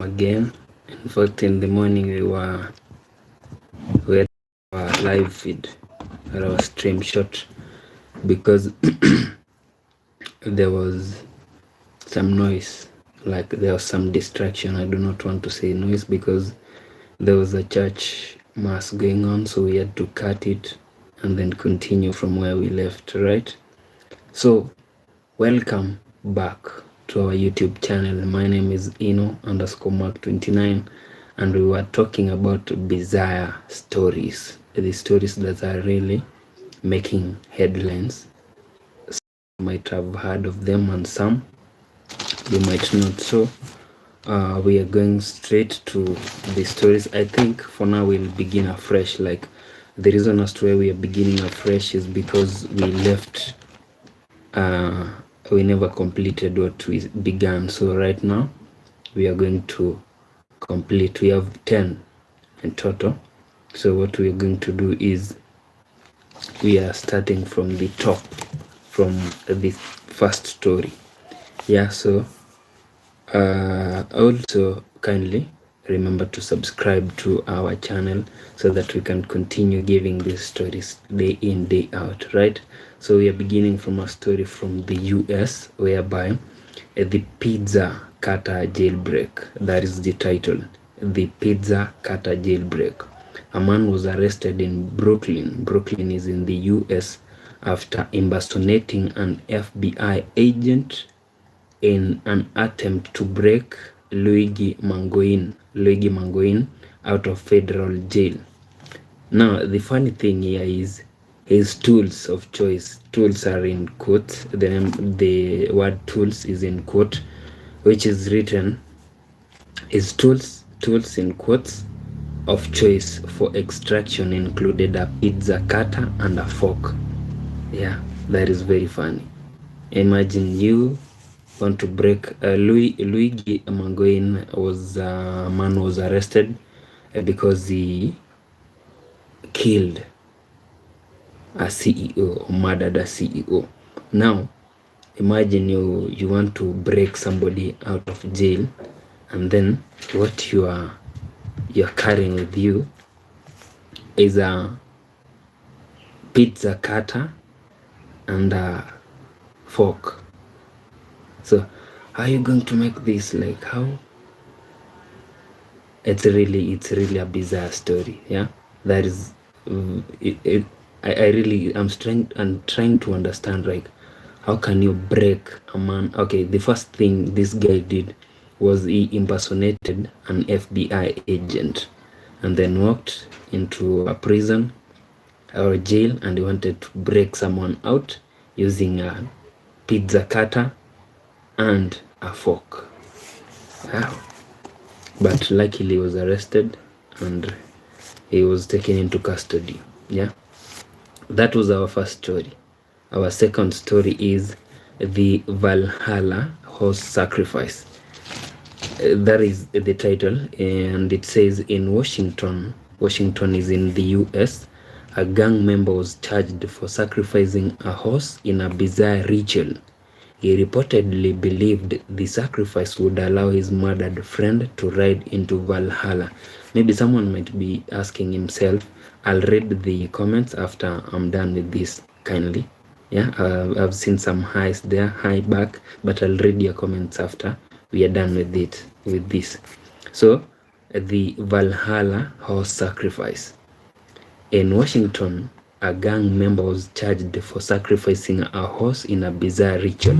again. In fact, in the morning we had our live feed or our stream shot because there was some noise, like there was some distraction. I do not want to say noise because there was a church mass going on, so we had to cut it and then continue from where we left, right? So welcome back to our YouTube channel. My name is Ino_Mark29 and we were talking about Bizzare stories, the stories that are really making headlines. Some you might have heard of them and some you might not. So we are going straight to the stories. I think for now we'll begin afresh. Like the reason as to why we are beginning afresh is because we left we never completed what we began. So right now we are going to complete. We have 10 in total. So what we are going to do is we are starting from the top, from the first story. Yeah, so also kindly remember to subscribe to our channel so that we can continue giving these stories day in, day out, right? So we are beginning from a story from the US whereby the pizza cutter jailbreak. That is the title. The pizza cutter jailbreak. A man was arrested in Brooklyn. Brooklyn is in the US after impersonating an FBI agent in an attempt to break Luigi Mangoin out of federal jail. Now, the funny thing here is his tools of choice. Tools are in quotes. The word tools is in quote, which is written, his tools in quotes of choice for extraction included a pizza cutter and a fork. Yeah, that is very funny. Imagine you want to break Luigi Mangoin was arrested because he killed a CEO or murdered a CEO. Now imagine you want to break somebody out of jail, and then what you're carrying with you is a pizza cutter and a fork. So how are you going to make this? Like, how? It's really a bizarre story. Yeah, that is I'm trying to understand, like, how can you break a man? Okay, the first thing this guy did was he impersonated an FBI agent and then walked into a prison or a jail and he wanted to break someone out using a pizza cutter and a fork. Wow. But luckily he was arrested and he was taken into custody. Yeah, that was our first story. Our second story is the Valhalla horse sacrifice. That is the title, and it says in Washington is in the US, a gang member was charged for sacrificing a horse in a bizarre ritual. He reportedly believed the sacrifice would allow his murdered friend to ride into Valhalla. Maybe someone might be asking himself. I'll read the comments after I'm done with this, kindly. Yeah, I've seen some highs there, high back, but I'll read your comments after we are done with this. So, the Valhalla horse sacrifice. In Washington, a gang member was charged for sacrificing a horse in a bizarre ritual.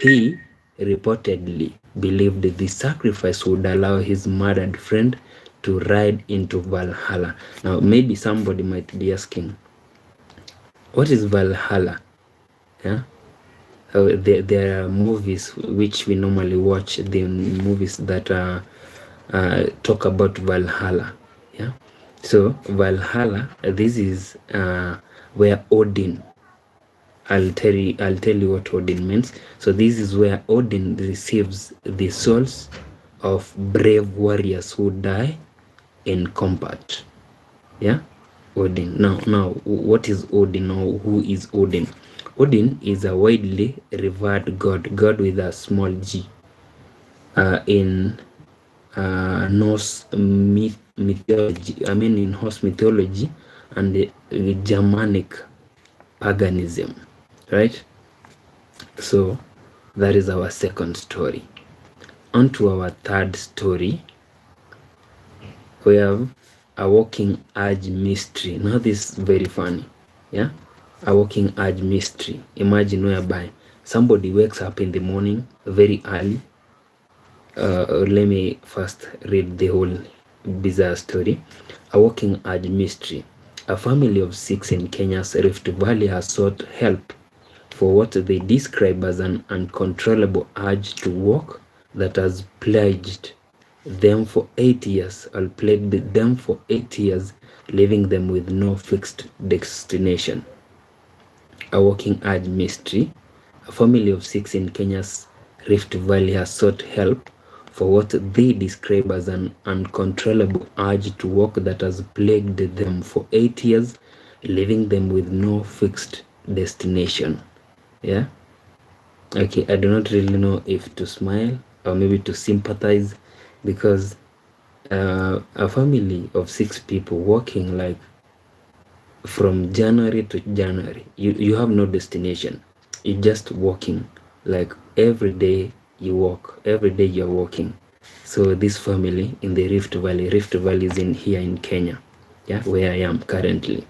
He reportedly believed the sacrifice would allow his murdered friend to ride into Valhalla. Now, maybe somebody might be asking, what is Valhalla? Yeah, there are movies which we normally watch, the movies that talk about Valhalla. Yeah, so Valhalla, this is where Odin. I'll tell you what Odin means. So this is where Odin receives the souls of brave warriors who die in combat. Yeah, Odin. Now, what is Odin, or who is Odin? Odin is a widely revered god with a small g. In Norse mythology, in Norse mythology, and the Germanic paganism, right? So that is our second story. On to our third story. We have a walking urge mystery. Now this is very funny. Yeah, a walking urge mystery. Imagine whereby somebody wakes up in the morning very early. Let me first read the whole bizarre story. A walking urge mystery. A family of 6 in Kenya's Rift Valley has sought help for what they describe as an uncontrollable urge to walk that has plagued them for 8 years, leaving them with no fixed destination. A walking urge mystery. A family of 6 in Kenya's Rift Valley has sought help for what they describe as an uncontrollable urge to walk that has plagued them for 8 years, leaving them with no fixed destination. Yeah, okay, I do not really know if to smile or maybe to sympathize, because a family of 6 people walking like from January to January, you have no destination. You're just walking, like every day you walk, every day you're walking. So this family in the Rift Valley is in here in Kenya, yeah, where I am currently.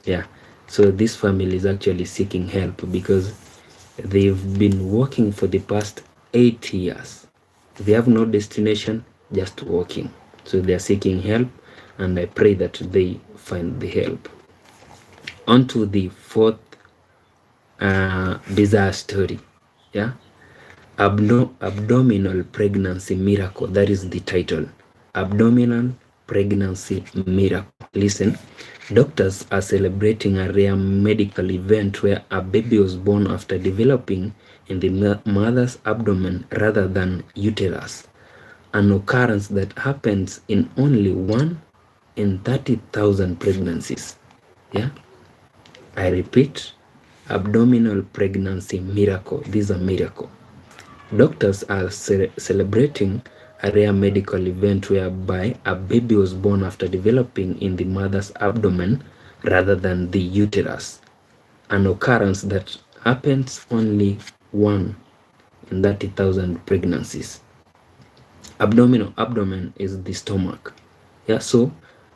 Yeah, so this family is actually seeking help because they've been walking for the past 8 years. They have no destination, just walking. So they're seeking help, and I pray that they find the help. On to the fourth bizarre story. Yeah, abdominal pregnancy miracle. That is the title. Abdominal pregnancy miracle. Listen, doctors are celebrating a rare medical event where a baby was born after developing in the mother's abdomen rather than uterus. An occurrence that happens in only 1 in 30,000 pregnancies. Yeah, I repeat, abdominal pregnancy miracle. This is a miracle. Doctors are celebrating a rare medical event whereby a baby was born after developing in the mother's abdomen rather than the uterus. An occurrence that happens only 1 in 30,000 pregnancies. Abdomen is the stomach. Yeah, so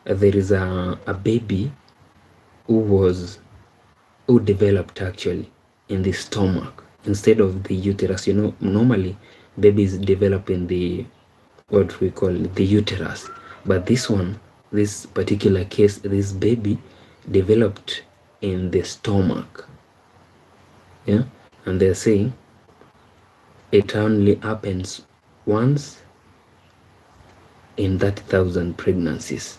there is a baby who developed actually in the stomach instead of the uterus. You know, normally babies develop in the what we call the uterus, but this particular case, this baby developed in the stomach. Yeah, and they're saying it only happens once in 30,000 pregnancies.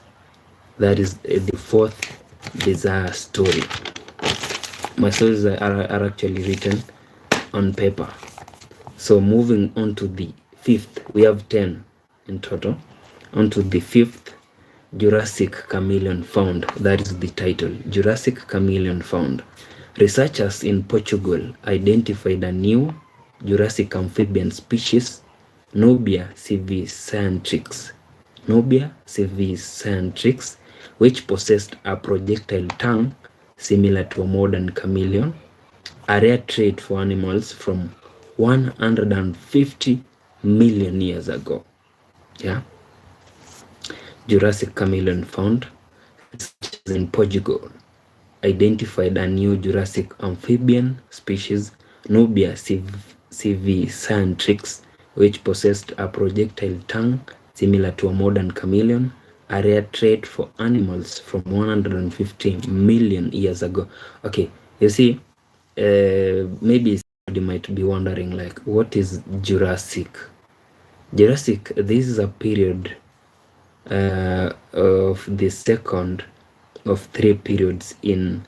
That is the fourth bizarre story. My stories are actually written on paper. So moving on to the fifth, we have 10 in total. On to the fifth, Jurassic chameleon found. That is the title, Jurassic chameleon found. Researchers in Portugal identified a new Jurassic amphibian species, Nobia civicentrix, which possessed a projectile tongue similar to a modern chameleon, a rare trait for animals from 150 million years ago. Yeah, Jurassic chameleon found. Researchers in Portugal identified a new Jurassic amphibian species, Nobia civicentrix, which possessed a projectile tongue similar to a modern chameleon, a rare trait for animals from 150 million years ago. Okay, you see, maybe somebody might be wondering, like, what is Jurassic? Jurassic, this is a period of the second of 3 periods in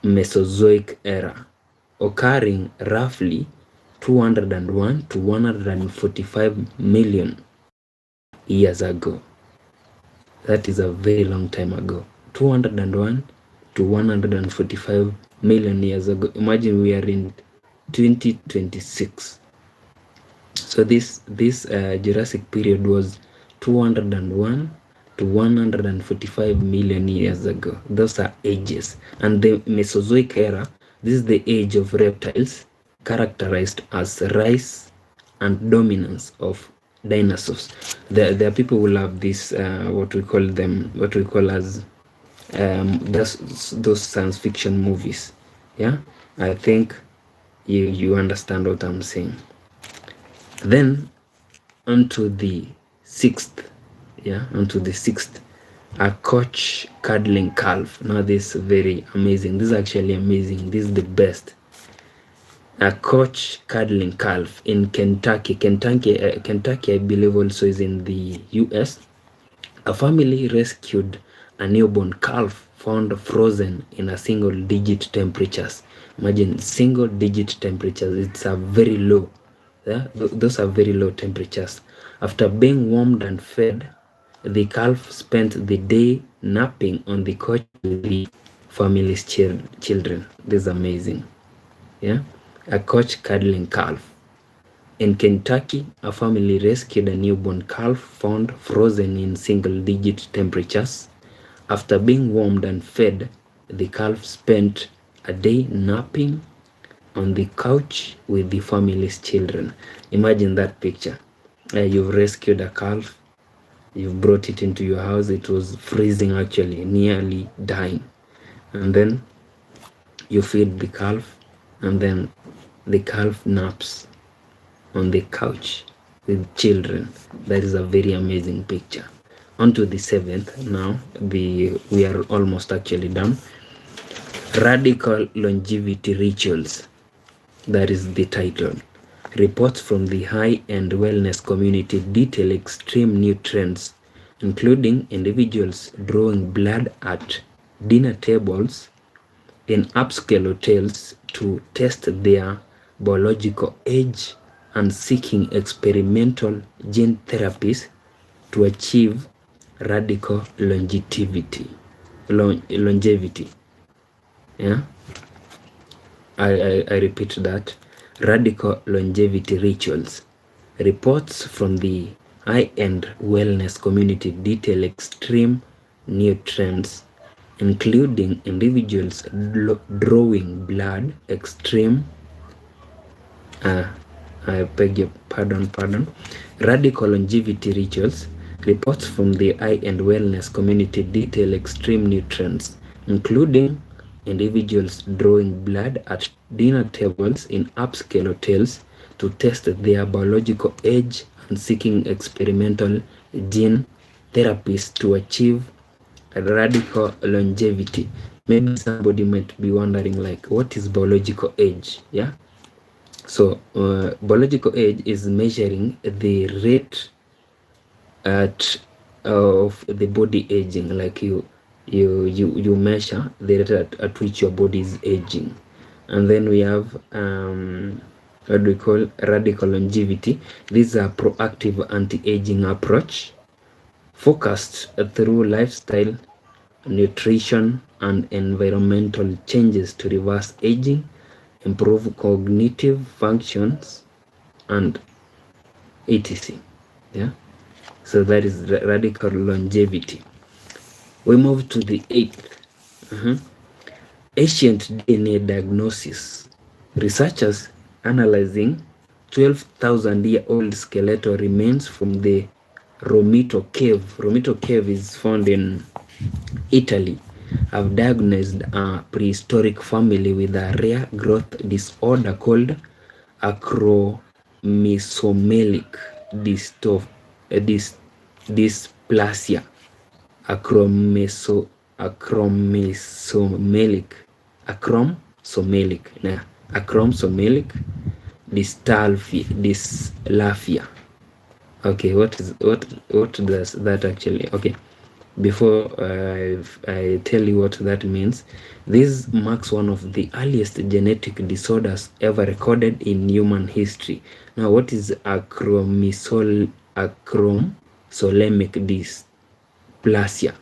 Mesozoic era, occurring roughly 201 to 145 million years ago. That is a very long time ago. 201 to 145 million years ago. Imagine we are in 2026. So this Jurassic period was 201 to 145 million years ago. Those are ages. And the Mesozoic era, this is the age of reptiles, characterized as rise and dominance of dinosaurs. There are people who love this, what we call as those science fiction movies. Yeah, I think you understand what I'm saying. Then onto the sixth, a coach cuddling calf. Now this is very amazing. This is actually amazing. This is the best. A coach cuddling calf in Kentucky. Kentucky, I believe, also is in the US. A family rescued a newborn calf found frozen in a single-digit temperatures. Imagine single-digit temperatures. It's a very low. Yeah? Those are very low temperatures. After being warmed and fed, the calf spent the day napping on the couch with the family's children. This is amazing. Yeah, a couch cuddling calf. In Kentucky, a family rescued a newborn calf found frozen in single-digit temperatures. After being warmed and fed, the calf spent a day napping on the couch with the family's children. Imagine that picture. You've rescued a calf, you've brought it into your house, it was freezing actually, nearly dying. And then you feed the calf, and then the calf naps on the couch with children. That is a very amazing picture. On to the seventh now. We are almost actually done. Radical longevity rituals. That is the title. Reports from the high-end wellness community detail extreme new trends, including individuals drawing blood at dinner tables in upscale hotels to test their biological age and seeking experimental gene therapies to achieve radical longevity. Yeah, I repeat that. Radical longevity rituals. Reports from the high-end wellness community detail extreme new trends, including individuals drawing blood, I beg your pardon. Radical longevity rituals. Reports from the high-end wellness community detail extreme new trends, including individuals drawing blood at dinner tables in upscale hotels to test their biological age and seeking experimental gene therapies to achieve radical longevity. Maybe somebody might be wondering, like, what is biological age? Yeah. So biological age is measuring the rate of the body aging. Like you measure the rate at which your body is aging. And then we have what we call radical longevity. This is a proactive anti-aging approach focused through lifestyle, nutrition, and environmental changes to reverse aging, improve cognitive functions, and etc. Yeah, so that is radical longevity. We move to the eighth. Ancient DNA diagnosis. Researchers analyzing 12,000-year-old skeletal remains from the Romito Cave. Romito Cave is found in Italy. Have diagnosed a prehistoric family with a rare growth disorder called acromesomelic dysplasia. Acromesomelic dysplasia. Okay, what does that actually? Okay, before I tell you what that means, this marks one of the earliest genetic disorders ever recorded in human history. Now, what is acromesomelic dysplasia?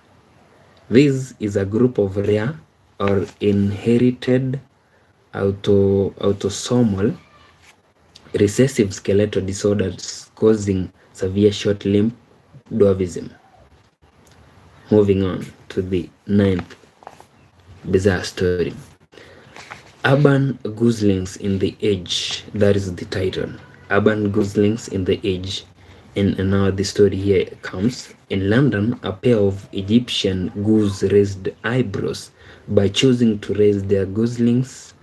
This is a group of rare or inherited autosomal recessive skeletal disorders causing severe short limb dwarfism. Moving on to the 9th bizarre story. Urban Goslings in the Age. That is the title. Urban Goslings in the Age. And now the story here comes. In London, a pair of Egyptian goose raised eyebrows by choosing to raise their goslings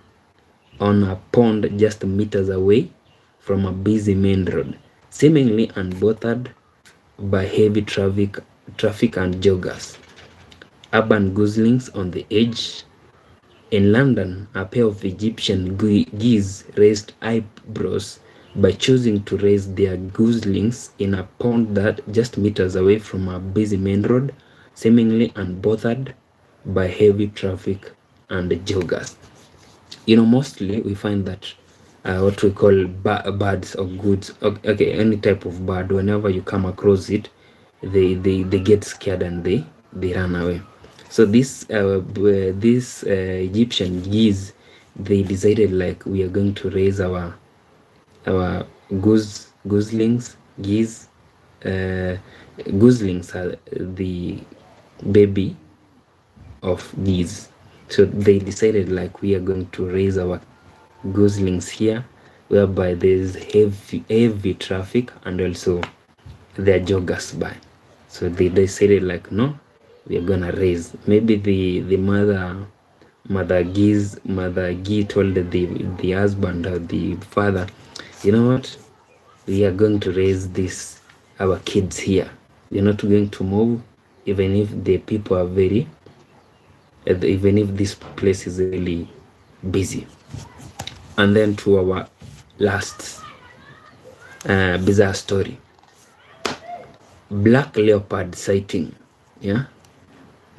on a pond just meters away from a busy main road, seemingly unbothered by heavy traffic and joggers. Urban goslings on the Edge. In London, a pair of Egyptian geese raised eyebrows by choosing to raise their goslings in a pond that just meters away from a busy main road, seemingly unbothered by heavy traffic and joggers. Mostly we find that what we call birds or goods, okay, any type of bird, whenever you come across it, they get scared and they run away. So this Egyptian geese, they decided like, we are going to raise our goslings. Geese, goslings are the baby of geese. So they decided like, we are going to raise our goslings here, whereby there's heavy traffic and also there are joggers by. So they decided like, no, we are gonna raise. Maybe the mother geese told the husband or the father, you know what, we are going to raise our kids here. We're not going to move, even if the people are even if this place is really busy. And then to our last bizarre story. Black leopard sighting. Yeah,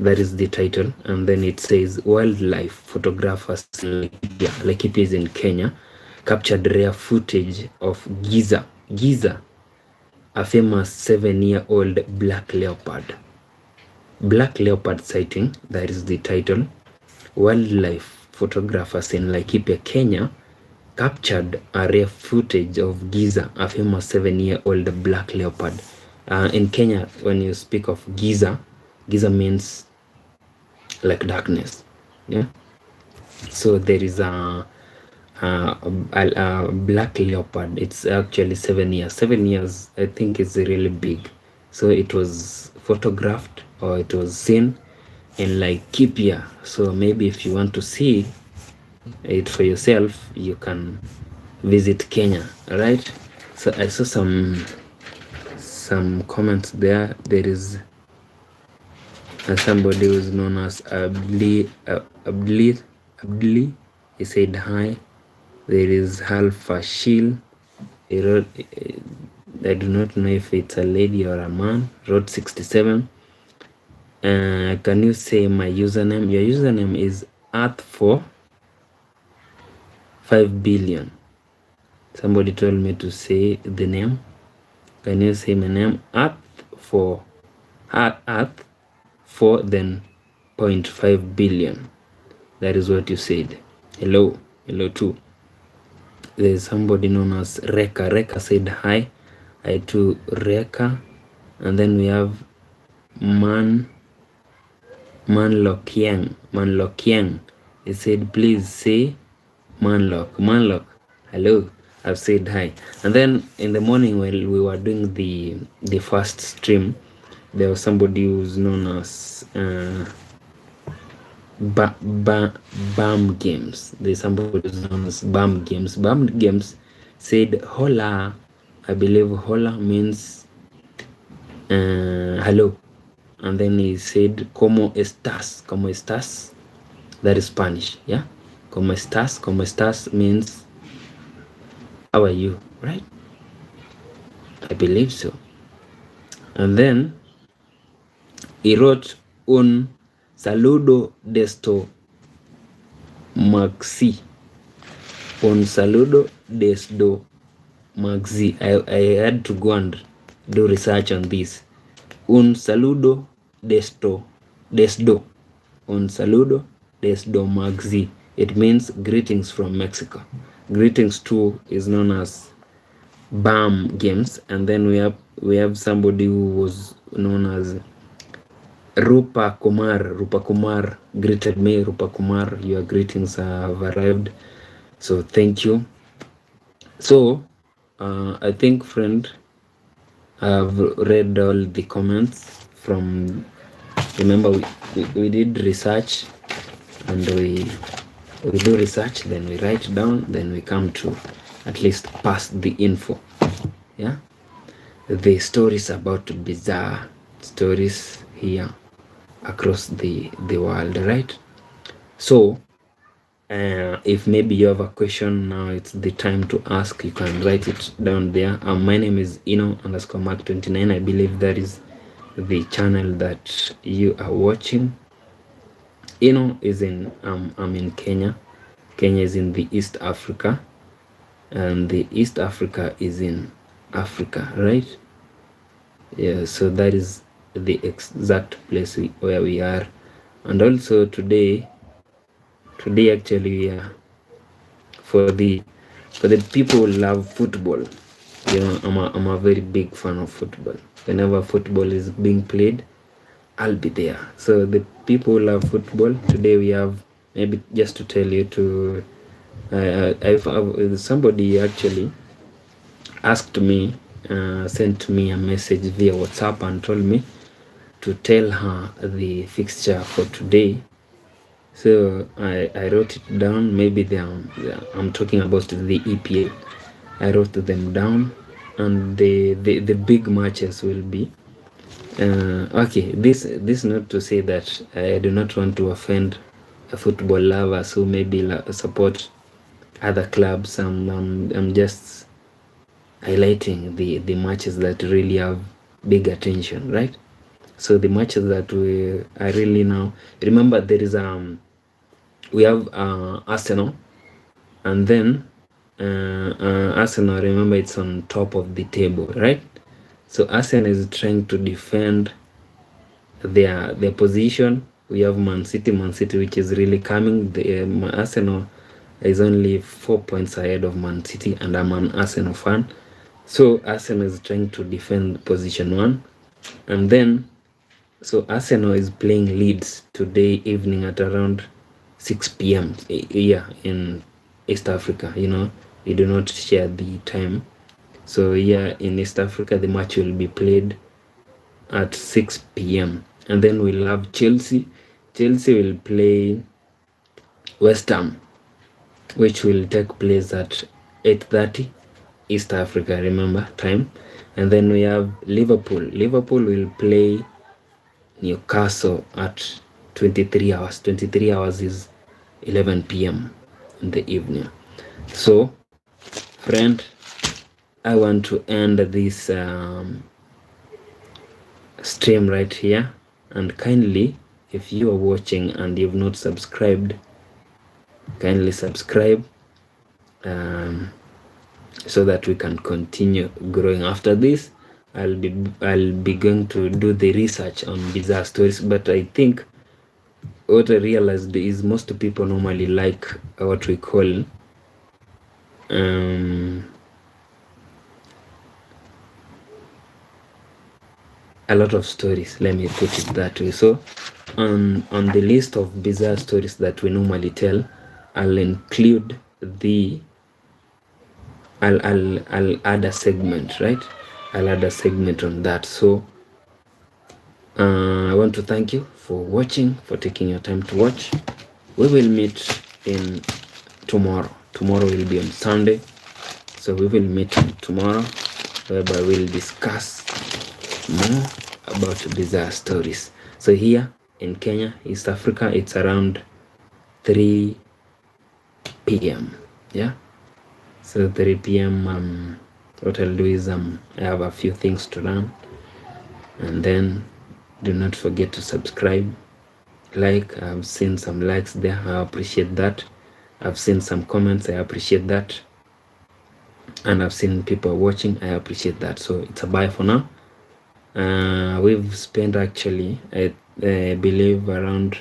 that is the title. And then it says, wildlife photographers in Laikipia is in Kenya captured rare footage of Giza, a famous 7-year-old black leopard. Black leopard sighting, that is the title. Wildlife photographers in Laikipia, Kenya captured a rare footage of Giza, a famous 7-year-old black leopard. In Kenya, when you speak of Giza means like darkness. Yeah. So there is a black leopard. It's actually 7 years. 7 years, I think, is really big. So it was photographed, or it was seen in Laikipia. So maybe if you want to see it for yourself, you can visit Kenya. All right. So I saw some comments there. There is somebody who is known as Abdli. He said hi. There is Halfa Shil. He wrote, I do not know if it's a lady or a man. Wrote 67. Can you say my username? Your username is Earth4 5 billion. Somebody told me to say the name. Can you say my name? Earth for then 0.5 billion. That is what you said. Hello too. There's somebody known as Reka. Reka said hi. Hi to Reka. And then we have Manlokiang. He said, please say Manlok. Hello. I've said hi. And then in the morning, while we were doing the first stream, there was somebody who's known as Bam Games. There's somebody who's known as Bam Games. Bam Games said hola. I believe hola means hello. And then he said ¿Cómo estás? ¿Cómo estás? That is Spanish. Yeah. ¿Cómo estás? ¿Cómo estás means how are you? Right? I believe so. And then he wrote un saludo desde Maxi. Un saludo desde Maxi. I had to go and do research on this. Un saludo desde. Un saludo desde Maxi. It means greetings from Mexico. Greetings too is known as BAM games, and then we have somebody who was known as Rupa Kumar greeted me. Rupa Kumar, your greetings have arrived, so thank you. So I think, friend, I've read all the comments from. Remember, we did research, and we do research, then we write down, then we come to at least pass the info. Yeah, the stories about Bizzare, stories here across the world, right? So if maybe you have a question now, it's the time to ask. You can write it down there. My name is Ino_Mark29. I believe that is the channel that you are watching. Ino is in I'm in Kenya. Kenya is in the East Africa, and the East Africa is in Africa, right? Yeah, so that is the exact place where we are. And also today actually we are for the people who love football. You know, I'm a very big fan of football. Whenever football is being played, I'll be there. So the people who love football, today we have, maybe just to tell you to somebody actually asked me, sent me a message via WhatsApp and told me to tell her the fixture for today. So I wrote it down. Maybe I'm talking about the EPA. I wrote them down, and the big matches will be okay. This not to say that I do not want to offend football lovers who maybe support other clubs. I'm just highlighting the matches that really have big attention, right? So the matches that I really now remember, there is we have Arsenal, and then Arsenal, remember, it's on top of the table, right? So Arsenal is trying to defend their position. We have Man City, which is really coming. The Arsenal is only 4 points ahead of Man City, and I'm an Arsenal fan. So Arsenal is trying to defend position 1, and then so Arsenal is playing Leeds today evening at around 6 p.m. Yeah, in East Africa. You know, we do not share the time. So yeah, in East Africa, the match will be played at 6 p.m. And then we'll have Chelsea. Chelsea will play West Ham, which will take place at 8:30 East Africa, remember, time. And then we have Liverpool. Liverpool will play Newcastle at 23 hours. 23 hours is 11 p.m. in the evening. So, friend, I want to end this stream right here, and kindly, if you are watching and you've not subscribed, kindly subscribe so that we can continue growing. After this, I'll be going to do the research on Bizzare stories, but I think what I realized is most people normally like what we call a lot of stories, let me put it that way. So on the list of Bizzare stories that we normally tell, I'll include I'll add a segment, right? I'll add a segment on that. So I want to thank you for watching, for taking your time to watch. We will meet in tomorrow. Tomorrow will be on Sunday, so we will meet tomorrow, whereby we'll discuss more about Bizzare stories. So here in Kenya, East Africa, it's around 3 p.m. Yeah, so 3 p.m. What I'll do is I have a few things to run, and then do not forget to subscribe, like. I've seen some likes there, I appreciate that. I've seen some comments, I appreciate that. And I've seen people watching, I appreciate that. So it's a bye for now. We've spent actually, I believe, around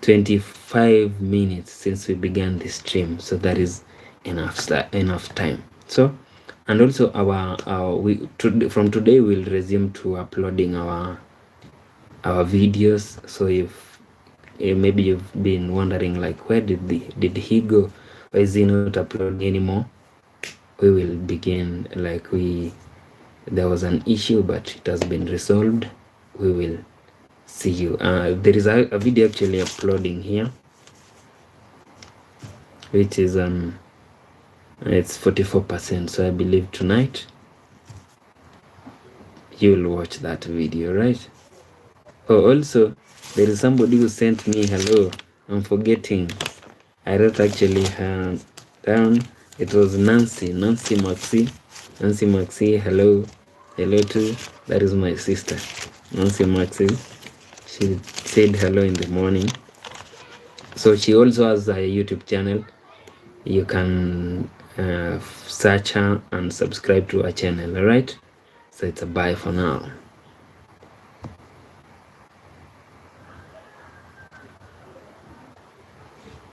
25 minutes since we began this stream. So that is enough time. So, and also from today we'll resume to uploading our videos. So if maybe you've been wondering like, where did he go? Why is he not uploading anymore? We will begin, like, there was an issue, but it has been resolved. We will see you. There is a video actually uploading here, which is it's 44%. So I believe tonight you'll watch that video, right? Oh, also there is somebody who sent me hello. I'm forgetting. I wrote actually her down. It was Nancy Maxi. Nancy Maxi, hello too. That is my sister, Nancy Maxi. She said hello in the morning. So she also has a YouTube channel. You can search her and subscribe to her channel. All right, so it's a bye for now.